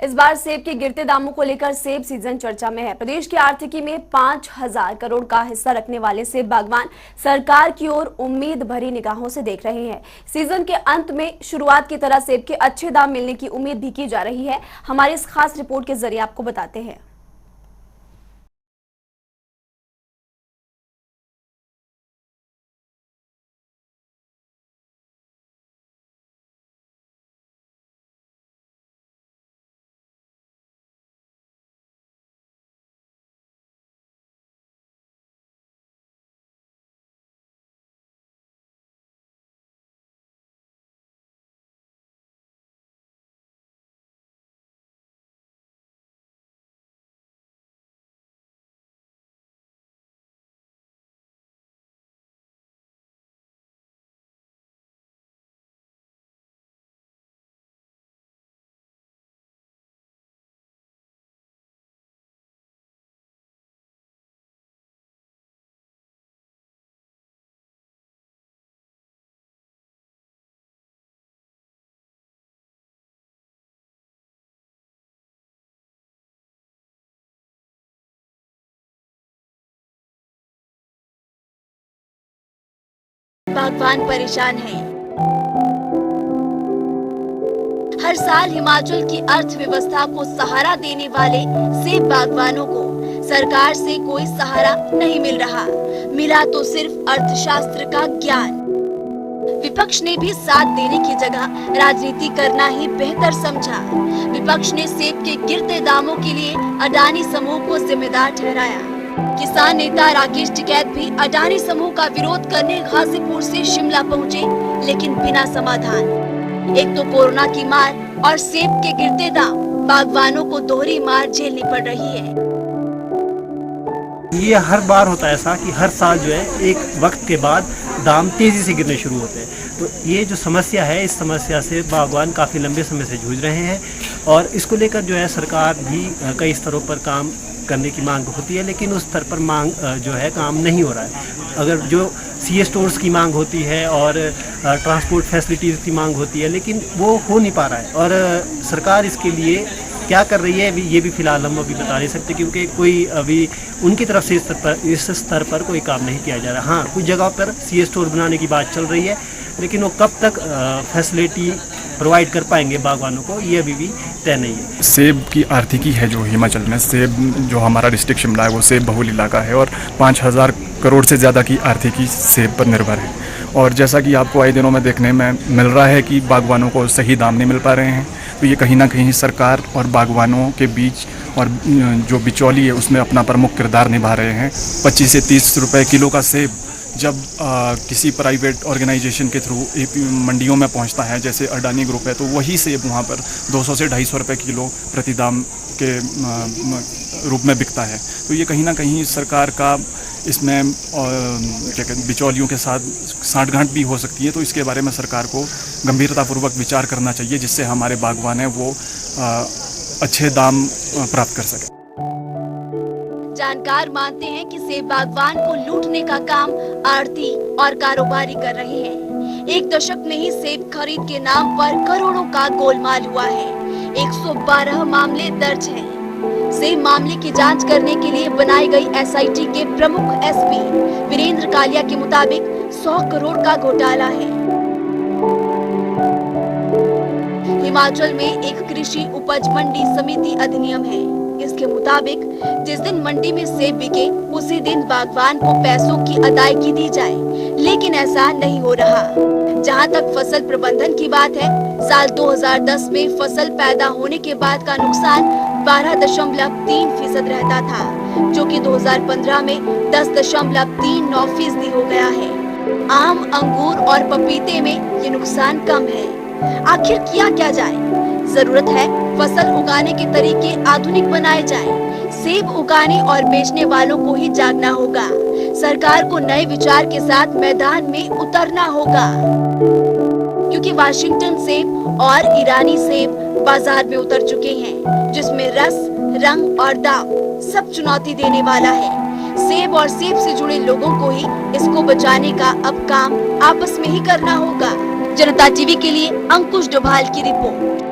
इस बार सेब के गिरते दामों को लेकर सेब सीजन चर्चा में है। प्रदेश की आर्थिकी में 5,000 करोड़ का हिस्सा रखने वाले सेब बागवान सरकार की ओर उम्मीद भरी निगाहों से देख रहे हैं। सीजन के अंत में शुरुआत की तरह सेब के अच्छे दाम मिलने की उम्मीद भी की जा रही है। हमारी इस खास रिपोर्ट के जरिए आपको बताते हैं। बागवान परेशान हैं। हर साल हिमाचल की अर्थव्यवस्था को सहारा देने वाले सेब बागवानों को सरकार से कोई सहारा नहीं मिल रहा। मिला तो सिर्फ अर्थशास्त्र का ज्ञान। विपक्ष ने भी साथ देने की जगह राजनीति करना ही बेहतर समझा। विपक्ष ने सेब के गिरते दामों के लिए अडानी समूह को जिम्मेदार ठहराया। किसान नेता राकेश टिकैत भी अडानी समूह का विरोध करने गाजीपुर से शिमला पहुंचे, लेकिन बिना समाधान। एक तो कोरोना की मार और सेब के गिरते दाम, बागवानों को दोहरी मार झेलनी पड़ रही है। ये हर बार होता है ऐसा कि हर साल जो है एक वक्त के बाद दाम तेजी से गिरने शुरू होते हैं। तो ये जो समस्या है, इस समस्या से बागवान काफ़ी लंबे समय से जूझ रहे हैं और इसको लेकर जो है सरकार भी कई स्तरों पर काम करने की मांग होती है, लेकिन उस स्तर पर मांग जो है काम नहीं हो रहा है। अगर जो सीए स्टोर्स की मांग होती है और ट्रांसपोर्ट फैसिलिटीज़ की मांग होती है, लेकिन वो हो नहीं पा रहा है और सरकार इसके लिए क्या कर रही है ये भी फिलहाल हम अभी बता नहीं सकते, क्योंकि कोई अभी उनकी तरफ से इस स्तर पर कोई काम नहीं किया जा रहा। हाँ, कुछ जगह पर सीए स्टोर बनाने की बात चल रही है, लेकिन वो कब तक फैसिलिटी प्रोवाइड कर पाएंगे बागवानों को, ये अभी भी तय नहीं है। सेब की आर्थिकी है जो हिमाचल में, सेब जो हमारा डिस्ट्रिक्ट शिमला है वो सेब बहुल इलाका है और 5,000 करोड़ से ज़्यादा की आर्थिकी सेब पर निर्भर है। और जैसा कि आपको आए दिनों में देखने में मिल रहा है कि बागवानों को सही दाम नहीं मिल पा रहे हैं, तो ये कहीं ना कहीं सरकार और बागवानों के बीच और जो बिचौली है उसमें अपना प्रमुख किरदार निभा रहे हैं। 25 से 30 रुपए किलो का सेब जब किसी प्राइवेट ऑर्गेनाइजेशन के थ्रू मंडियों में पहुंचता है, जैसे अडानी ग्रुप है, तो वही सेब वहां पर 200 से 250 रुपए किलो प्रति दाम के रूप में बिकता है। तो ये कहीं ना कहीं सरकार का इसमें क्या कहते हैं बिचौलियों के साथ साठगांठ भी हो सकती है। तो इसके बारे में सरकार को गंभीरतापूर्वक विचार करना चाहिए, जिससे हमारे बागवान हैं वो अच्छे दाम प्राप्त कर सकें। जानकार मानते हैं कि सेब बागवान को लूटने का काम आढ़ती और कारोबारी कर रहे हैं। एक दशक में ही सेब खरीद के नाम पर करोड़ों का गोलमाल हुआ है। 112 मामले दर्ज हैं। सेब मामले की जांच करने के लिए बनाई गई एसआईटी के प्रमुख एसपी वीरेंद्र कालिया के मुताबिक 100 करोड़ का घोटाला है। हिमाचल में एक कृषि उपज मंडी समिति अधिनियम है। इसके मुताबिक जिस दिन मंडी में सेब बिके उसी दिन बागवान को पैसों की अदायगी दी जाए, लेकिन ऐसा नहीं हो रहा। जहां तक फसल प्रबंधन की बात है, साल 2010 में फसल पैदा होने के बाद का नुकसान 12.3% रहता था, जो कि 2015 में 10.39% हो गया है। आम, अंगूर और पपीते में ये नुकसान कम है। आखिर किया क्या जाए? जरूरत है फसल उगाने के तरीके आधुनिक बनाए जाएं। सेब उगाने और बेचने वालों को ही जागना होगा। सरकार को नए विचार के साथ मैदान में उतरना होगा, क्योंकि वाशिंगटन सेब और ईरानी सेब बाजार में उतर चुके हैं, जिसमें रस, रंग और दाम सब चुनौती देने वाला है। सेब और सेब से जुड़े लोगों को ही इसको बचाने का अब काम आपस में ही करना होगा। जनता टीवी के लिए अंकुश डोभाल की रिपोर्ट।